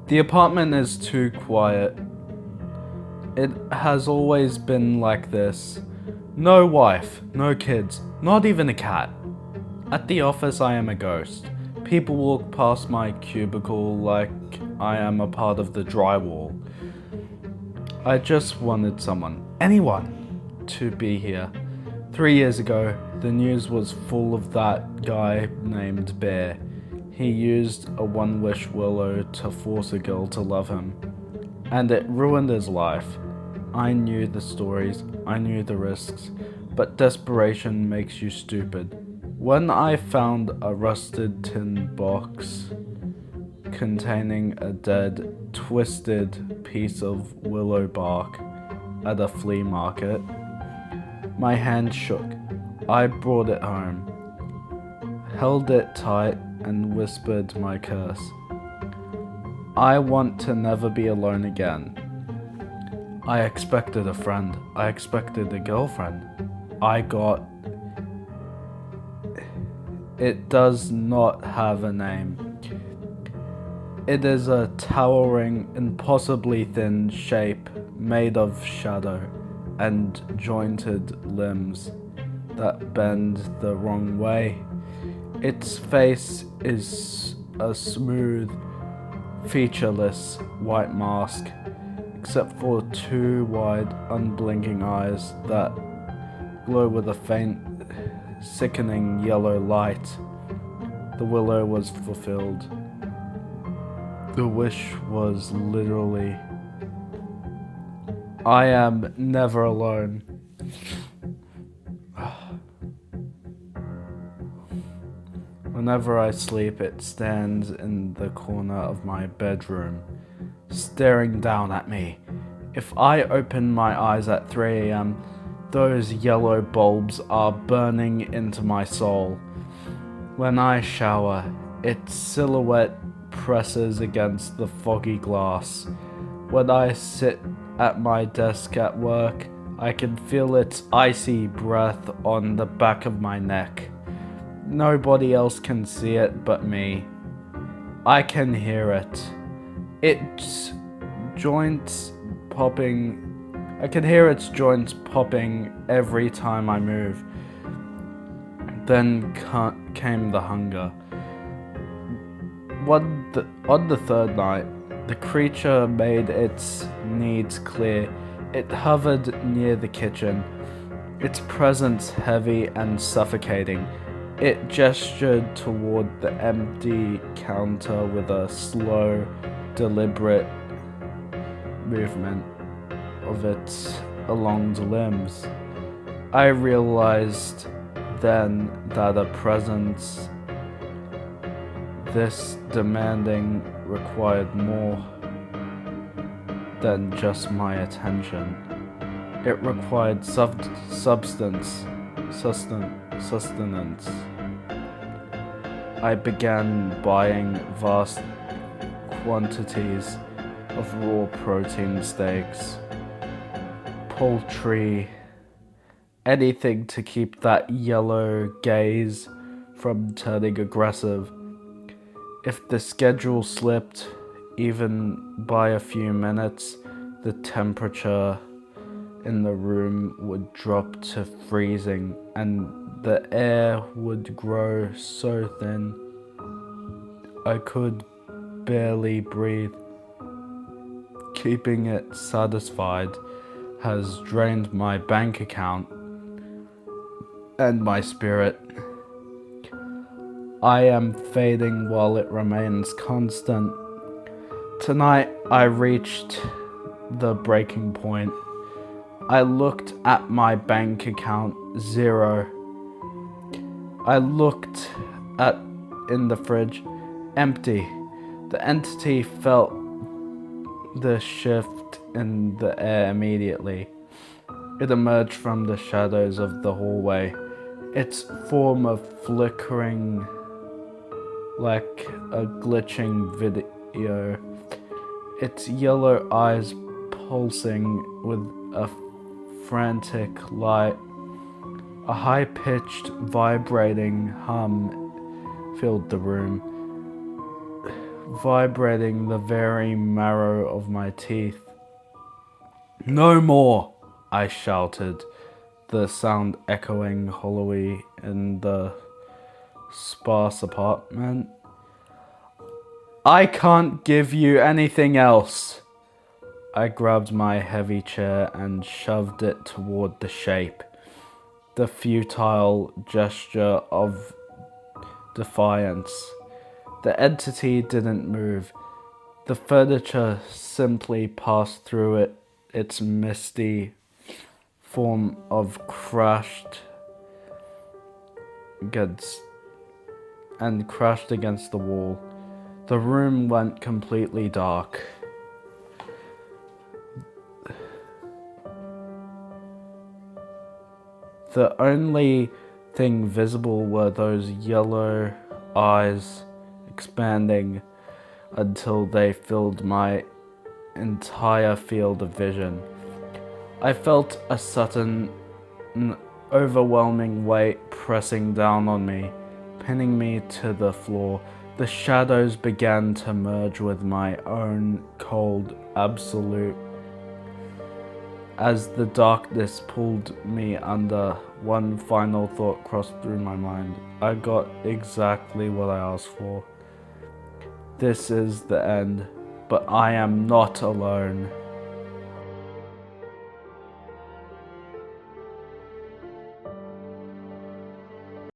The apartment is too quiet. It has always been like this. No wife, no kids, not even a cat. At the office, I am a ghost. People walk past my cubicle like I am a part of the drywall. I just wanted someone, anyone, to be here. 3 years ago, the news was full of that guy named Bear. He used a one-wish willow to force a girl to love him, and it ruined his life. I knew the stories, I knew the risks, but desperation makes you stupid. When I found a rusted tin box containing a dead, twisted piece of willow bark at a flea market, my hand shook. I brought it home, held it tight, and whispered my curse. I want to never be alone again. I expected a friend. I expected a girlfriend. I got... It does not have a name. It is a towering, impossibly thin shape made of shadow and jointed limbs that bend the wrong way. Its face is a smooth, featureless white mask, except for two wide, unblinking eyes that glow with a faint, sickening yellow light. The willow was fulfilled. The wish was literally, I am never alone. Whenever I sleep, it stands in the corner of my bedroom, staring down at me. If I open my eyes at 3 a.m., those yellow bulbs are burning into my soul. When I shower, its silhouette presses against the foggy glass. When I sit at my desk at work, I can feel its icy breath on the back of my neck. Nobody else can see it but me. I can hear it. Its joints popping. I can hear its joints popping every time I move. Then came the hunger. On the third night, the creature made its needs clear. It hovered near the kitchen, its presence heavy and suffocating. It gestured toward the empty counter with a slow, deliberate movement of its along limbs. I realized then that a presence this demanding required more than just my attention. It required sustenance. I began buying vast quantities of raw protein steaks, poultry, anything to keep that yellow gaze from turning aggressive. If the schedule slipped, even by a few minutes, the temperature in the room would drop to freezing and the air would grow so thin I could barely breathe. Keeping it satisfied has drained my bank account and my spirit. I am fading while it remains constant. Tonight I reached the breaking point. I looked at my bank account, 0. I looked in the fridge, empty. The entity felt the shift in the air immediately. It emerged from the shadows of the hallway, its form of flickering like a glitching video, its yellow eyes pulsing with a frantic light. A high-pitched, vibrating hum filled the room. vibrating the very marrow of my teeth. "No more!" I shouted, the sound echoing hollowly in the sparse apartment. "I can't give you anything else." I grabbed my heavy chair and shoved it toward the shape, the futile gesture of defiance. The entity didn't move. The furniture simply passed through it, its misty form of crashed against the wall. The room went completely dark. The only thing visible were those yellow eyes expanding until they filled my entire field of vision. I felt a sudden, overwhelming weight pressing down on me, pinning me to the floor. The shadows began to merge with my own cold absolute. As the darkness pulled me under, one final thought crossed through my mind. I got exactly what I asked for. This is the end, but I am not alone.